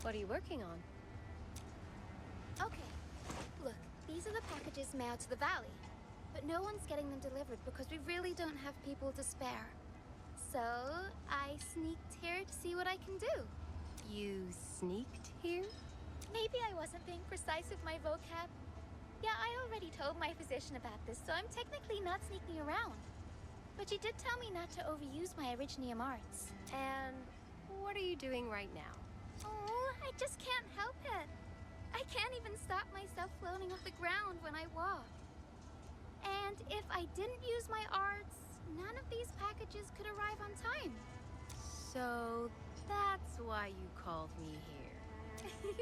What are you working on? Okay, look, these are the packages mailed to the valley. But no one's getting them delivered because we really don't have people to spare. So, I sneaked here to see what I can do. You sneaked here? Maybe I wasn't being precise with my vocab. Yeah, I already told my physician about this, so I'm technically not sneaking around. But she did tell me not to overuse my Originium arts. And what are you doing right now? Oh, I just can't help it. I can't even stop myself floating off the ground when I walk. And if I didn't use my arts, none of these packages could arrive on time. So that's why you called me here.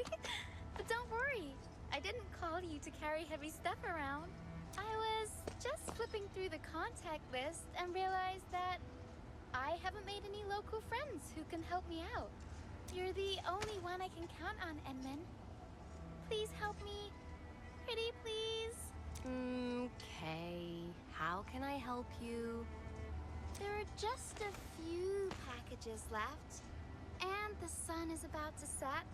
But don't worry, I didn't call you to carry heavy stuff around. I was just flipping through the contact list and realized that I haven't made any local friends who can help me out. You're the only one I can count on, Edmund. Please help me. Pretty please. Okay, how can I help you? There are just a few packages left, and the sun is about to set.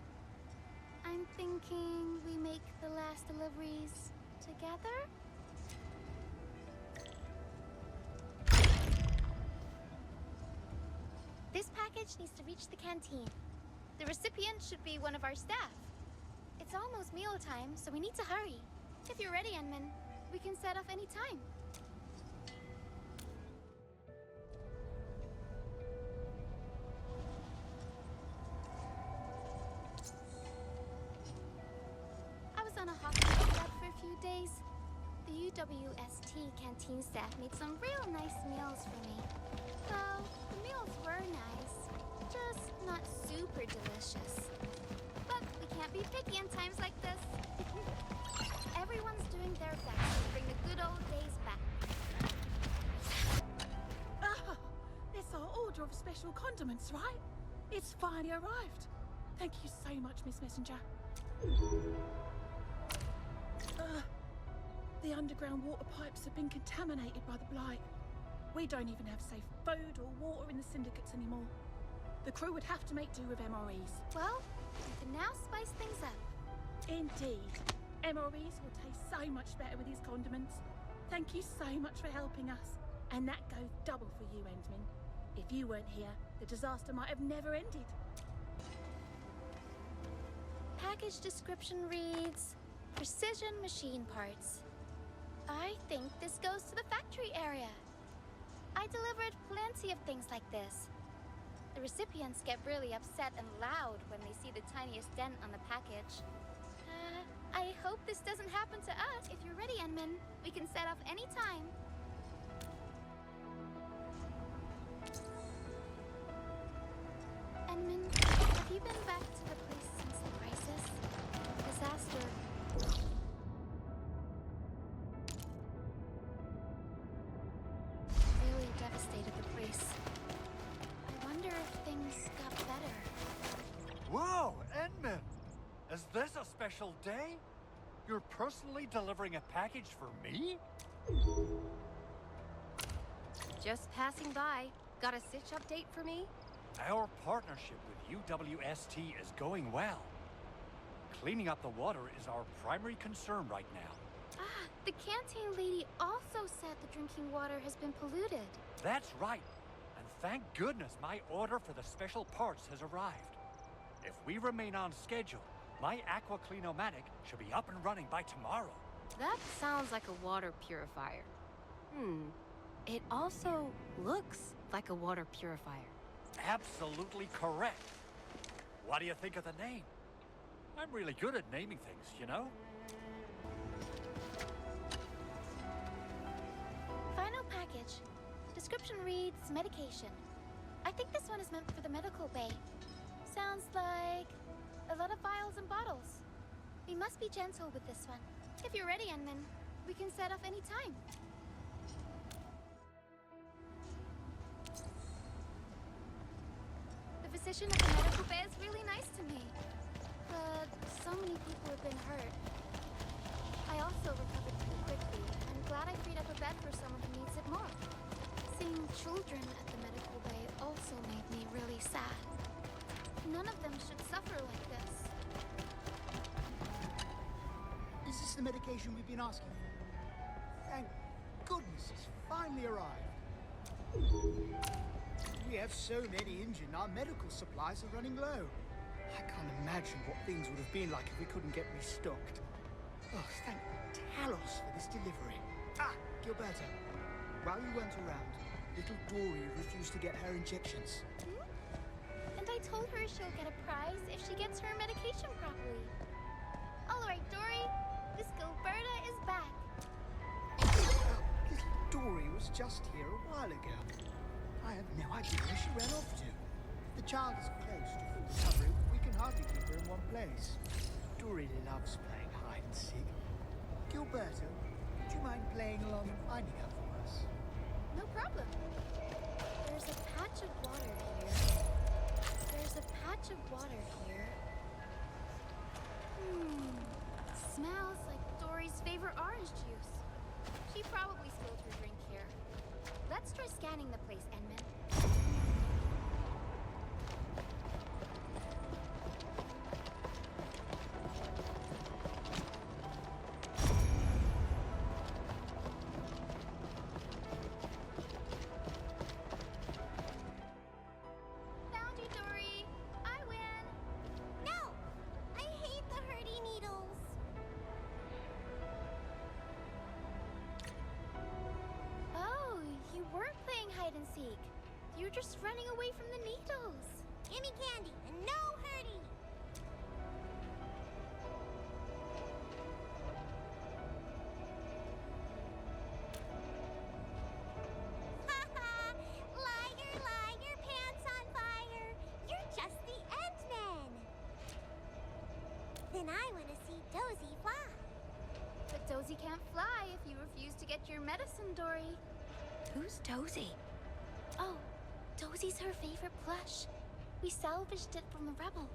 I'm thinking we make the last deliveries together? This package needs to reach the canteen. The recipient should be one of our staff. It's almost mealtime, so we need to hurry. If you're ready, Enman, we can set off any time. I was on a hospital bed for a few days. The UWST canteen staff made some real nice meals for me. Well, the meals were nice, just not super delicious. But we can't be picky in times like this. Everyone's doing their best to bring the good old days back. Ah, it's our order of special condiments, right? It's finally arrived. Thank you so much, Miss Messenger. The underground water pipes have been contaminated by the blight. We don't even have safe food or water in the syndicates anymore. The crew would have to make do with MREs. Well, we can now spice things up. Indeed. MREs will taste so much better with these condiments. Thank you so much for helping us. And that goes double for you, Endman. If you weren't here, the disaster might have never ended. Package description reads, precision machine parts. I think this goes to the factory area. I delivered plenty of things like this. The recipients get really upset and loud when they see the tiniest dent on the package. I hope this doesn't happen to us. If you're ready, Enman, we can set off any time. Enman, have you been back to the place since the crisis? Disaster. Really devastated the place. I wonder if things got better. Whoa, Endman! Is this a special day? You're personally delivering a package for me? Just passing by. Got a Sitch update for me? Our partnership with UWST is going well. Cleaning up the water is our primary concern right now. The canteen lady also said the drinking water has been polluted. That's right. And thank goodness my order for the special parts has arrived. If we remain on schedule, my aqua-cleanomatic should be up and running by tomorrow. That sounds like a water purifier. It also looks like a water purifier. Absolutely correct. What do you think of the name? I'm really good at naming things, you know? Final package. Description reads medication. I think this one is meant for the medical bay. Sounds like a lot of vials and bottles. We must be gentle with this one. If you're ready, Enman, we can set off any time. The physician at the medical bay is really nice to me. But so many people have been hurt. I also recovered pretty quickly. I'm glad I freed up a bed for someone who needs it more. Seeing children at the medical bay also made me really sad. None of them should suffer like this. this the medication we've been asking for? Thank goodness it's finally arrived. We have so many injured, our medical supplies are running low. I can't imagine what things would have been like if we couldn't get restocked. Oh, thank Talos for this delivery. Ah, Gilberta, while you weren't around, little Dory refused to get her injections. And I told her she'll get a prize if she gets her medication properly. All right, Dory, Miss Gilberta is back. Little Dory was just here a while ago. I have no idea where she ran off to. The child is close to full recovery, but we can hardly keep her in one place. Dory loves playing hide and seek. Gilberta, would you mind playing along and finding her for us? No problem. There's a patch of water here. There's a patch of water here. Smells like Dory's favorite orange juice. She probably spilled her drink here. Let's try scanning the place, Enman. Found you, Dory. I win. No! I hate the hurdy needles. Oh, you weren't playing hide and seek. You were just running away from the needles. Gimme candy and no hurdy! Haha! Liar, liar, pants on fire! You're just the Endman! Then I want to see Dozy fly. But Dozy can't fly if you refuse to get your medicine, Dory. Who's Dozy? Oh, Dozy's her favorite plush. We salvaged it from the rebel.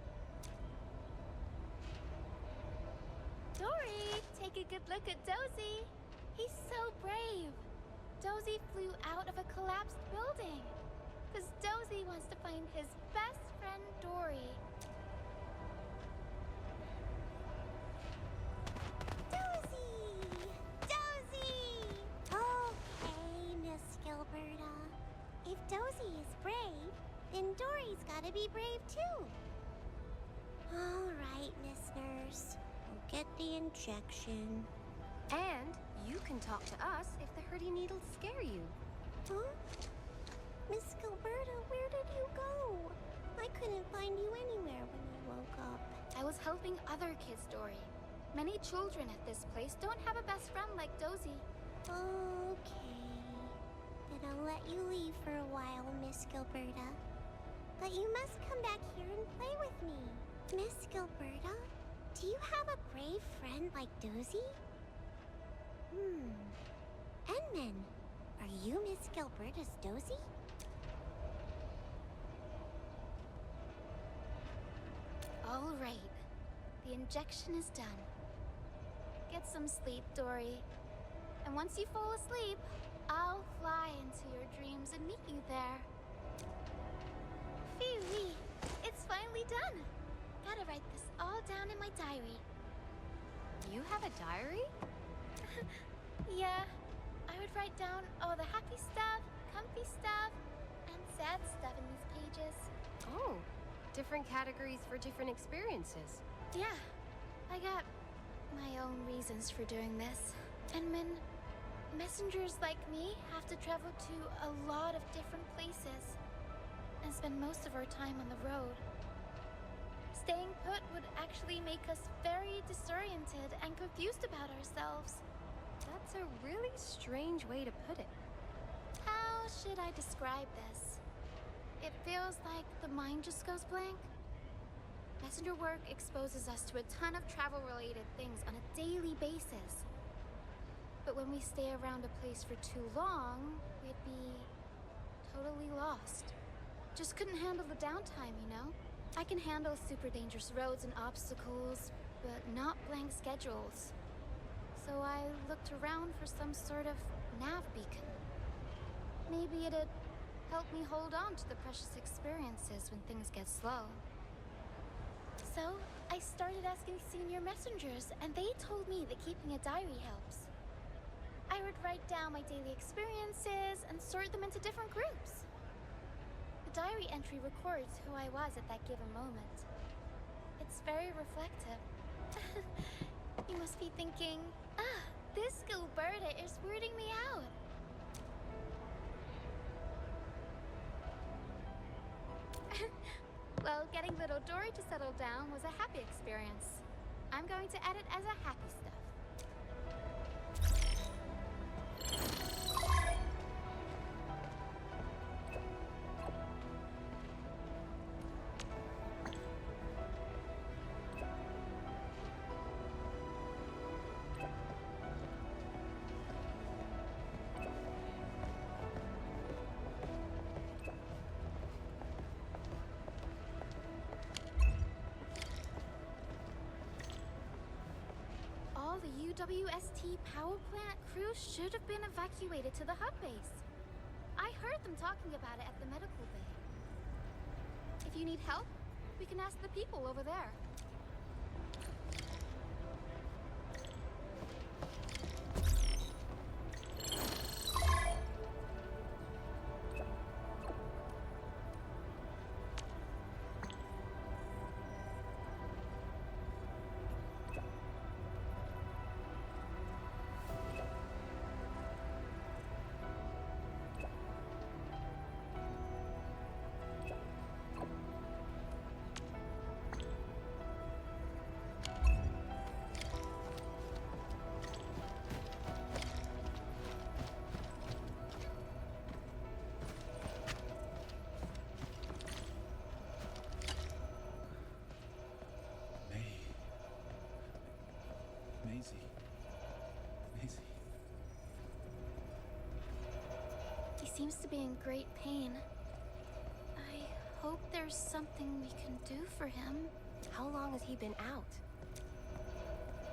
Dory, take a good look at Dozy. He's so brave. Dozy flew out of a collapsed building. Because Dozy wants to find his best friend, Dory. Dozy! Dozy! Okay, Miss Gilberta. If Dozy is brave, then Dory's gotta be brave too. All right, Miss Nurse. We'll get the injection. And you can talk to us if the hurdy needles scare you. Huh? Miss Gilberta, where did you go? I couldn't find you anywhere when I woke up. I was helping other kids, Dory. Many children at this place don't have a best friend like Dozy. Okay. Then I'll let you leave for a while, Miss Gilberta. But you must come back here and play with me. Miss Gilberta, do you have a brave friend like Dozy? Enman, are you Miss Gilberta's Dozy? All right. The injection is done. Get some sleep, Dory. And once you fall asleep, I'll fly into your dreams and meet you there. Phew-wee, it's finally done. Gotta write this all down in my diary. You have a diary? Yeah, I would write down all the happy stuff, comfy stuff, and sad stuff in these pages. Oh, different categories for different experiences. Yeah, I got my own reasons for doing this. And when messengers like me have to travel to a lot of different places and spend most of our time on the road. Staying put would actually make us very disoriented and confused about ourselves. That's a really strange way to put it. How should I describe this? It feels like the mind just goes blank. Messenger work exposes us to a ton of travel-related things on a daily basis. But when we stay around a place for too long, we'd be totally lost. Just couldn't handle the downtime, you know? I can handle super dangerous roads and obstacles, but not blank schedules. So I looked around for some sort of nav beacon. Maybe it'd help me hold on to the precious experiences when things get slow. So, I started asking senior messengers, and they told me that keeping a diary helps. I would write down my daily experiences and sort them into different groups. The diary entry records who I was at that given moment. It's very reflective. You must be thinking, this Gilberta is weirding me out. Well, getting little Dory to settle down was a happy experience. I'm going to add it as a happy stuff. All the UWST power plant crews should have been evacuated to the hub base. I heard them talking about it at the medical bay. If you need help, we can ask the people over there. Maisie. He seems to be in great pain. I hope there's something we can do for him. How long has he been out?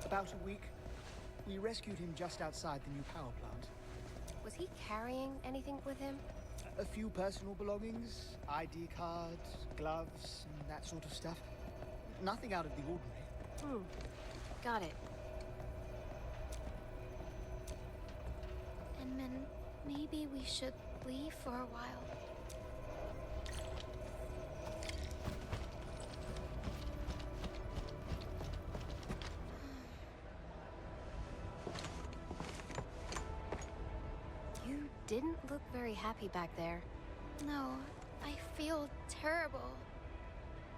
About a week. We rescued him just outside the new power plant. Was he carrying anything with him? A few personal belongings, ID card, gloves, and that sort of stuff. Nothing out of the ordinary. Got it. And then maybe we should leave for a while. You didn't look very happy back there. No, I feel terrible.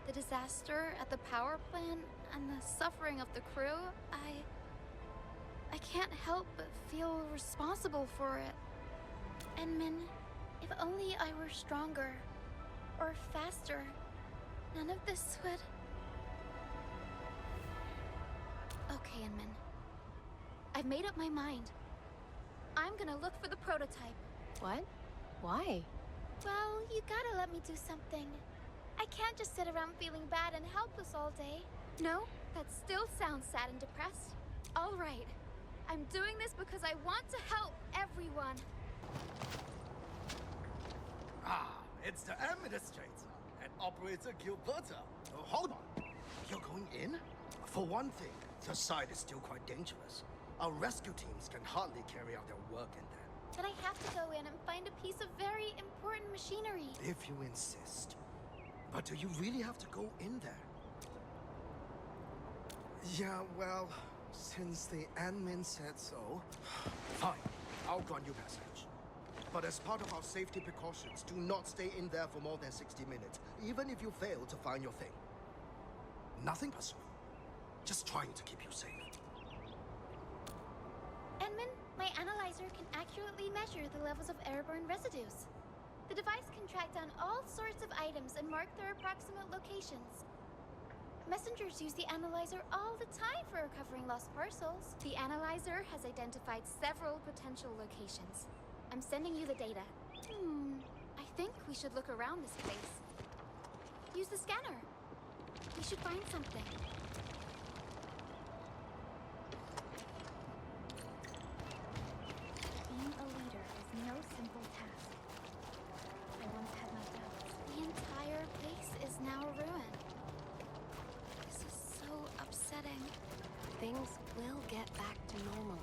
The disaster at the power plant and the suffering of the crew, I can't help but feel responsible for it. Enmin, if only I were stronger or faster, none of this would... Okay, Enmin. I've made up my mind. I'm gonna look for the prototype. What? Why? Well, you gotta let me do something. I can't just sit around feeling bad and helpless all day. No, that still sounds sad and depressed. All right. I'm doing this because I want to help everyone. It's the administrator and operator Gilberta. Oh, hold on. You're going in? For one thing, the site is still quite dangerous. Our rescue teams can hardly carry out their work in there. But I have to go in and find a piece of very important machinery. If you insist. But do you really have to go in there? Yeah, well, since the admin said so... Fine, I'll grant you passage. But as part of our safety precautions, do not stay in there for more than 60 minutes, even if you fail to find your thing. Nothing personal. Just trying to keep you safe. Enmin, my analyzer can accurately measure the levels of airborne residues. The device can track down all sorts of items and mark their approximate locations. Messengers use the analyzer all the time for recovering lost parcels. The analyzer has identified several potential locations. I'm sending you the data. I think we should look around this place. Use the scanner. We should find something. Being a leader is no simple task. I once had my doubts. The entire place is now a ruin. things will get back to normal.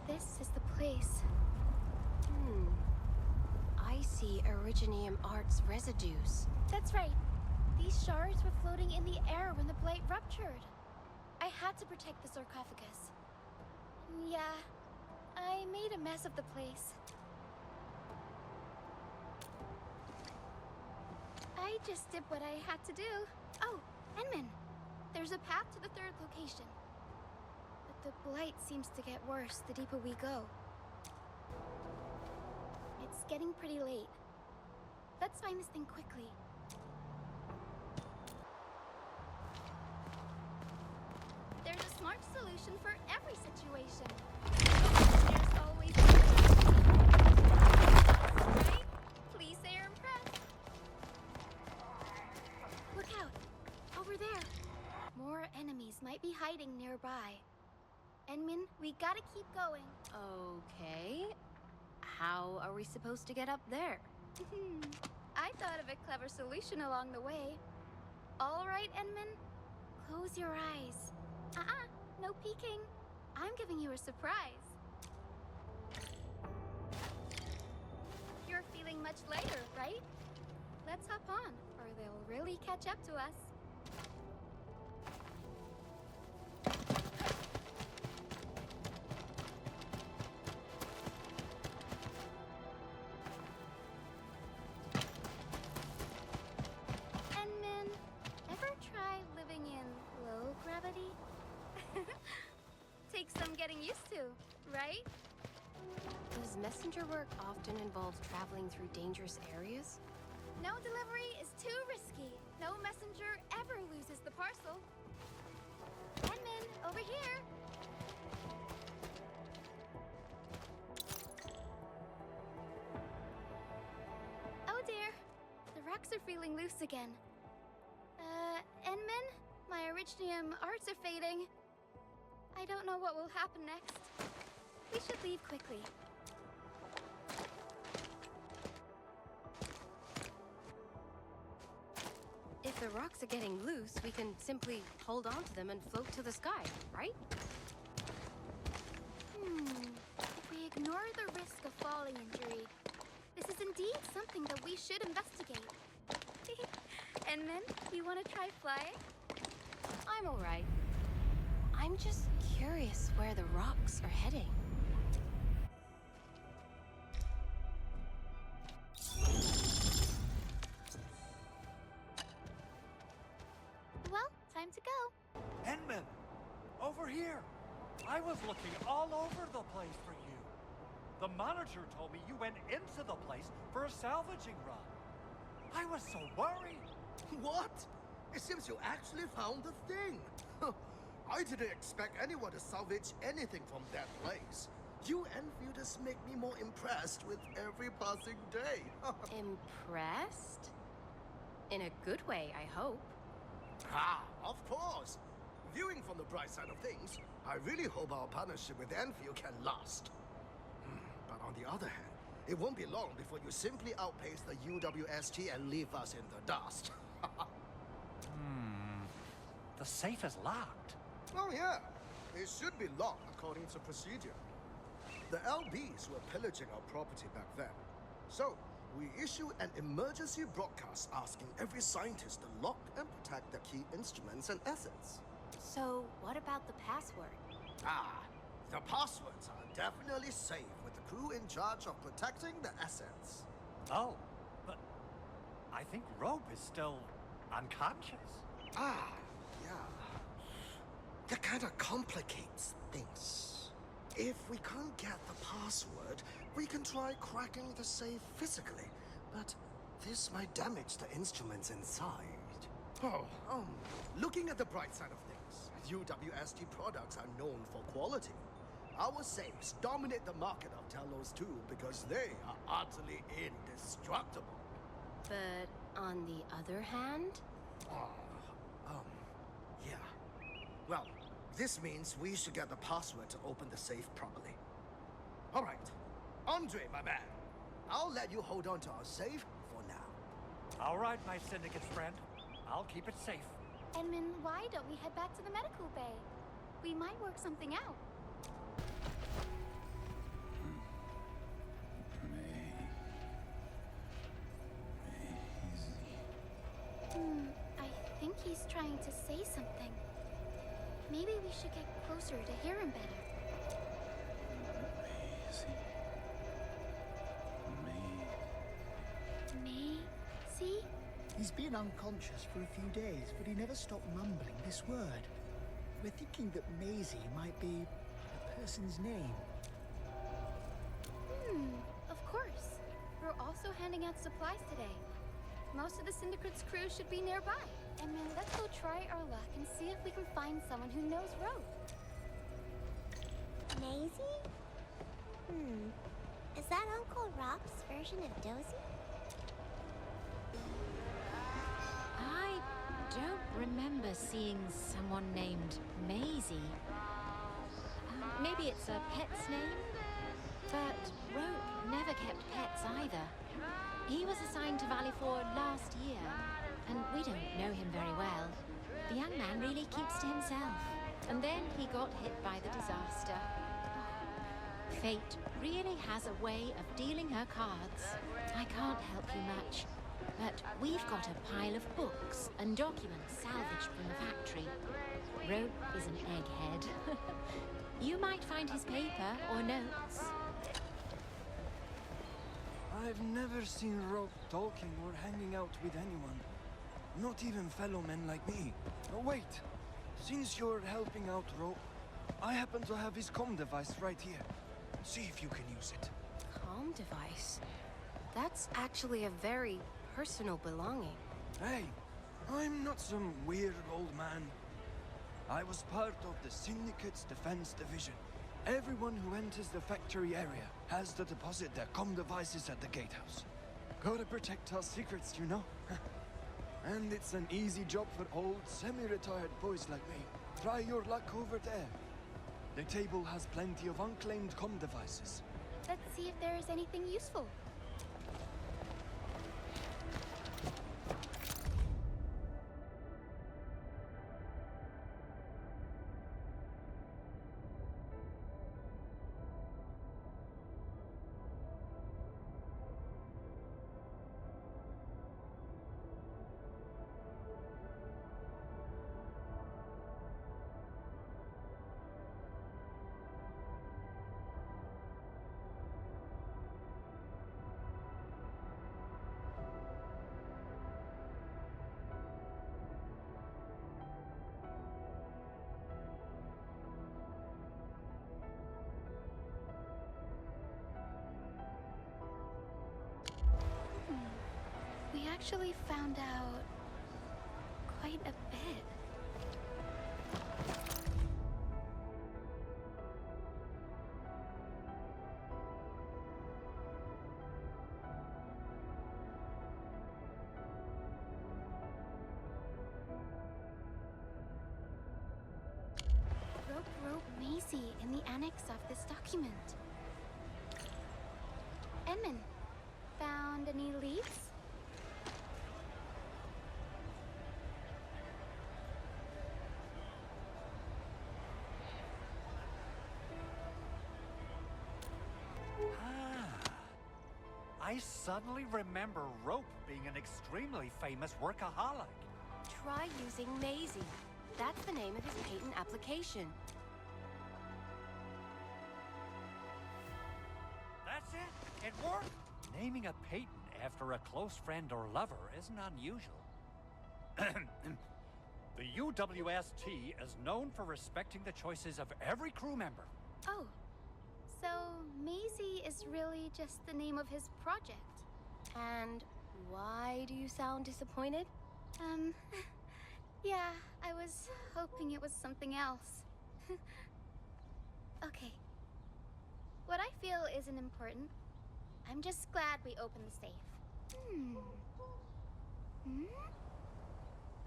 This is the place. I see Originium Arts residues. That's right. These shards were floating in the air when the blight ruptured. I had to protect the sarcophagus. Yeah, I made a mess of the place. I just did what I had to do. Oh, Enman, there's a path to the third location. But the blight seems to get worse the deeper we go. It's getting pretty late. Let's find this thing quickly. There's a smart solution for every situation. There's always right? Please say you're impressed. Look out! Over there. More enemies might be hiding nearby. Enman, we gotta keep going. Okay. How are we supposed to get up there? I thought of a clever solution along the way. All right, Enman. Close your eyes. No peeking. I'm giving you a surprise. You're feeling much lighter, right? Let's hop on, or they'll really catch up to us. Enman, ever try living in low gravity? Takes some getting used to, right? Does messenger work often involve traveling through dangerous areas? No delivery is too risky. No messenger ever loses the parcel. Enman, over here. Oh dear, the rocks are feeling loose again. Enman, my Originium arts are fading. I don't know what will happen next. We should leave quickly. If the rocks are getting loose, we can simply hold on to them and float to the sky, right? If we ignore the risk of falling injury, this is indeed something that we should investigate. Enman, you want to try flying? I'm all right. I'm just curious where the rocks are heading. Well, time to go. Enman! Over here! I was looking all over the place for you. The manager told me you went into the place for a salvaging run. I was so worried. What? It seems you actually found the thing. I didn't expect anyone to salvage anything from that place. You Enfielders make me more impressed with every passing day. Impressed? In a good way, I hope. Of course. Viewing from the bright side of things, I really hope our partnership with Enfield can last. But on the other hand, it won't be long before you simply outpace the UWST and leave us in the dust. The safe is locked. Oh yeah, it should be locked according to procedure. The LBs were pillaging our property back then. So, we issued an emergency broadcast asking every scientist to lock and protect the key instruments and assets. So, what about the password? The passwords are definitely safe with the crew in charge of protecting the assets. Oh, but I think Ropp is still unconscious. Yeah. That kind of complicates things. If we can't get the password, we can try cracking the safe physically, but this might damage the instruments inside. Looking at the bright side of things, UWST products are known for quality. Our safes dominate the market of Talos too because they are utterly indestructible. But On the other hand? Yeah. Well, this means we should get the password to open the safe properly. All right. Andre, my man. I'll let you hold on to our safe for now. All right, my syndicate's friend. I'll keep it safe. Edmund, why don't we head back to the medical bay? We might work something out. I think he's trying to say something. Maybe we should get closer to hear him better. Maisie? He's been unconscious for a few days, but he never stopped mumbling this word. We're thinking that Maisie might be a person's name. Of course. We're also handing out supplies today. Most of the Syndicate's crew should be nearby. And then let's go try our luck and see if we can find someone who knows Ropp. Maisie? Is that Uncle Ropp's version of Dozy? I don't remember seeing someone named Maisie. Maybe it's a pet's name? But Ropp never kept pets either. He was assigned to Valley 4 last year, and we don't know him very well. The young man really keeps to himself. And then he got hit by the disaster. Fate really has a way of dealing her cards. I can't help you much, but we've got a pile of books and documents salvaged from the factory. Ropp is an egghead. You might find his paper or notes. I've never seen Ropp talking or hanging out with anyone. Not even fellow men like me. Oh, wait. Since you're helping out Ropp, I happen to have his comm device right here. See if you can use it. Comm device? That's actually a very personal belonging. Hey, I'm not some weird old man. I was part of the Syndicate's defense division. Everyone who enters the factory area has to deposit their comm devices at the gatehouse. Gotta protect our secrets, you know? And it's an easy job for old, semi-retired boys like me. Try your luck over there. The table has plenty of unclaimed comm devices. Let's see if there is anything useful. We actually found out quite a bit. Ropp wrote Maisie in the annex of this document. Edmund, found any leads? I suddenly remember Ropp being an extremely famous workaholic. Try using Maisie. That's the name of his patent application. That's it. It worked. Naming a patent after a close friend or lover isn't unusual. The UWST is known for respecting the choices of every crew member. Oh, so Maisie is really just the name of his project. And why do you sound disappointed? Yeah, I was hoping it was something else. Okay. What I feel isn't important. I'm just glad we opened the safe. Hmm?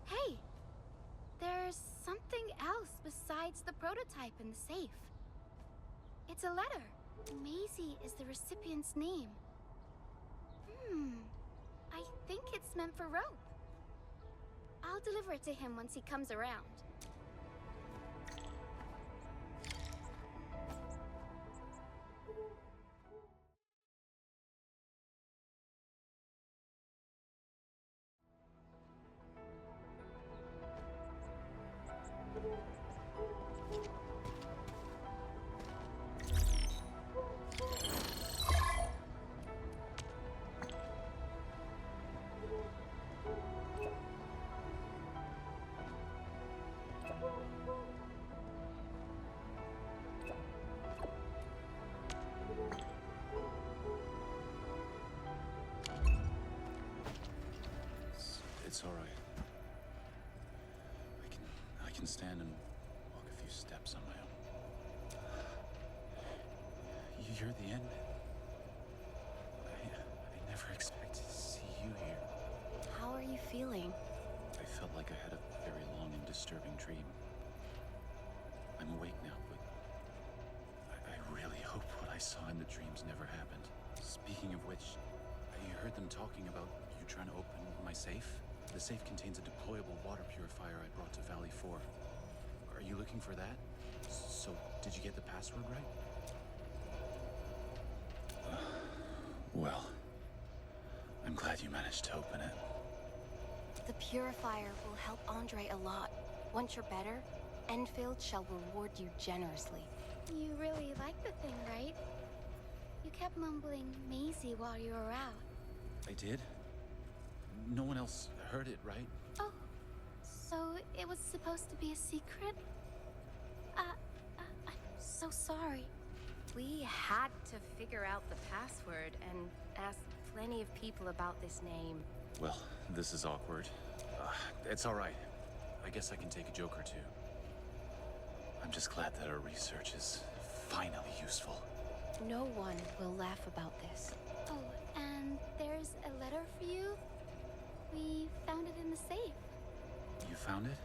Hey! There's something else besides the prototype in the safe. It's a letter. Maisie is the recipient's name. I think it's meant for Ropp. I'll deliver it to him once he comes around. It's all right. I can stand and walk a few steps on my own. You're the end. I never expected to see you here. How are you feeling? I felt like I had a very long and disturbing dream. I'm awake now, but I really hope what I saw in the dreams never happened. Speaking of which, I heard them talking about you trying to open my safe. The safe contains a deployable water purifier I brought to Valley 4. Are you looking for that? So, did you get the password right? Well, I'm glad you managed to open it. The purifier will help Andre a lot. Once you're better, Endfield shall reward you generously. You really like the thing, right? You kept mumbling Maisie while you were out. I did? No one else heard it, right? Oh, so it was supposed to be a secret? I'm so sorry. We had to figure out the password and ask plenty of people about this name. Well, this is awkward. It's all right. I guess I can take a joke or two. I'm just glad that our research is finally useful. No one will laugh about this. Oh, and there's a letter for you. We found it in the safe. You found it?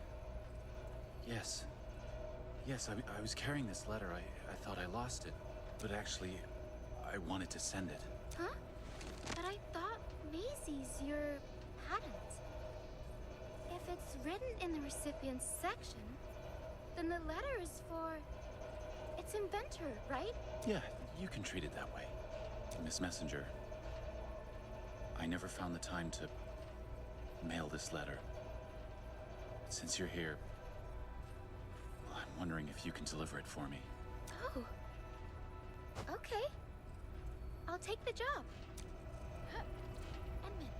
Yes. Yes, I was carrying this letter. I thought I lost it. But actually, I wanted to send it. Huh? But I thought Maisie's your patent. If it's written in the recipient's section, then the letter is for its inventor, right? Yeah, you can treat it that way. Miss Messenger, I never found the time to mail this letter. Since you're here, well, I'm wondering if you can deliver it for me. Oh. Okay. I'll take the job. Edmund,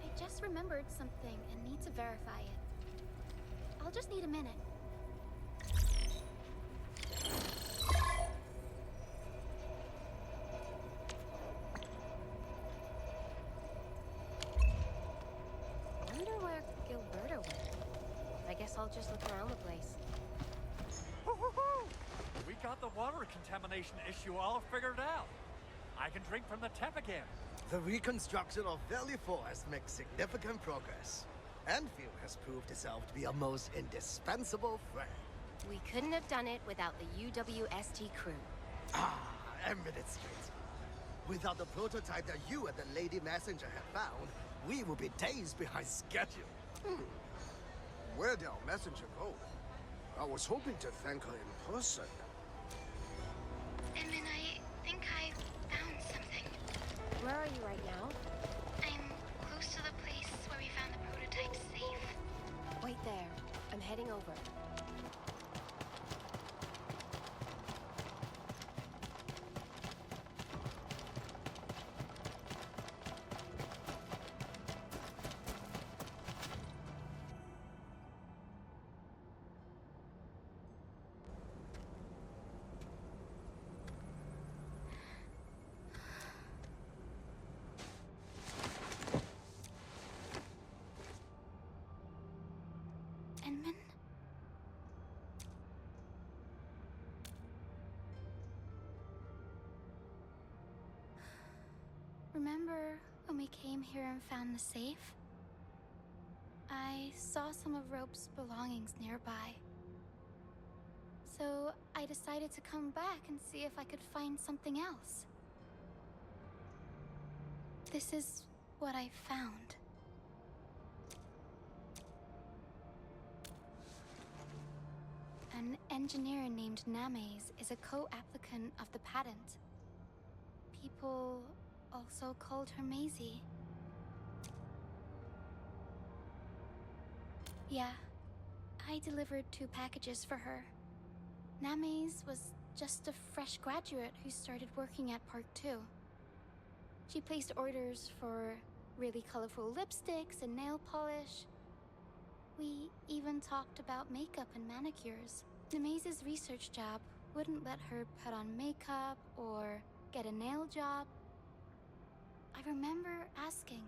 I just remembered something and need to verify it. I'll just need a minute. Wonder where Gilberta went. I guess I'll just look around the place. Woo-hoo-hoo! We got the water contamination issue all figured out. I can drink from the tap again. The reconstruction of Valley 4 has made significant progress. Endfield has proved itself to be a most indispensable friend. We couldn't have done it without the UWST crew. Admit it straight. Without the prototype that you and the Lady Messenger have found, we will be days behind schedule. Where did our messenger go? I was hoping to thank her in person. Edmund, I think I found something. Where are you right now? I'm close to the place where we found the prototype safe. Wait there. I'm heading over. Edmund? Remember when we came here and found the safe? I saw some of Ropp's belongings nearby. So I decided to come back and see if I could find something else. This is what I found. An engineer named Names is a co-applicant of the patent. People also called her Maisie. Yeah, I delivered 2 packages for her. Names was just a fresh graduate who started working at Park 2. She placed orders for really colorful lipsticks and nail polish. We even talked about makeup and manicures. Namaze's research job wouldn't let her put on makeup or get a nail job. I remember asking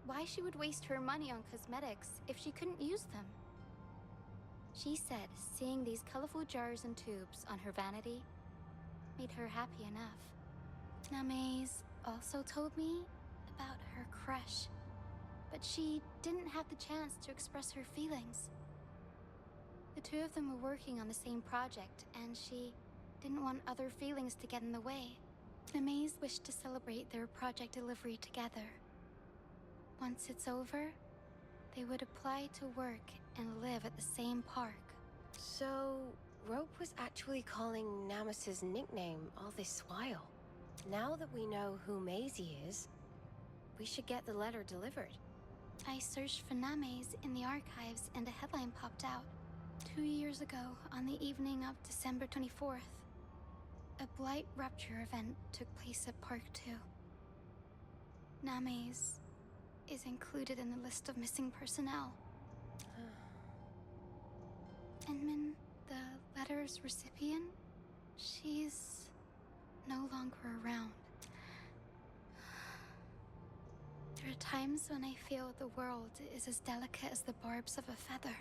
why she would waste her money on cosmetics if she couldn't use them. She said seeing these colorful jars and tubes on her vanity made her happy enough. Namaze also told me about her crush, but she didn't have the chance to express her feelings. The 2 of them were working on the same project, and she didn't want other feelings to get in the way. Namaze wished to celebrate their project delivery together. Once it's over, they would apply to work and live at the same park. So, Ropp was actually calling Names's nickname all this while. Now that we know who Maisie is, we should get the letter delivered. I searched for Names in the archives and a headline popped out. 2 years ago, on the evening of December 24th, a blight rupture event took place at Park 2. Names is included in the list of missing personnel. Enmin, the letter's recipient, she's no longer around. There are times when I feel the world is as delicate as the barbs of a feather.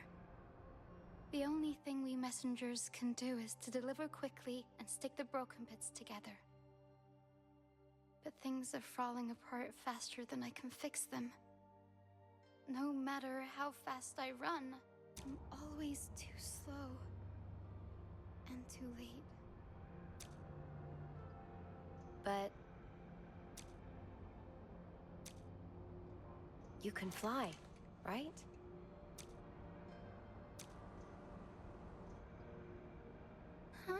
The only thing we messengers can do is to deliver quickly and stick the broken bits together. But things are falling apart faster than I can fix them. No matter how fast I run, I'm always too slow and too late. But you can fly, right? Huh?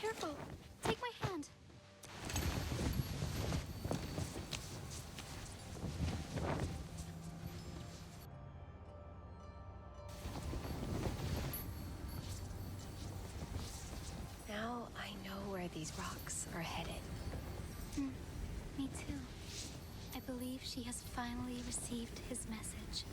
Careful! Take my hand! Now I know where these rocks are headed. Me too. I believe she has finally received his message.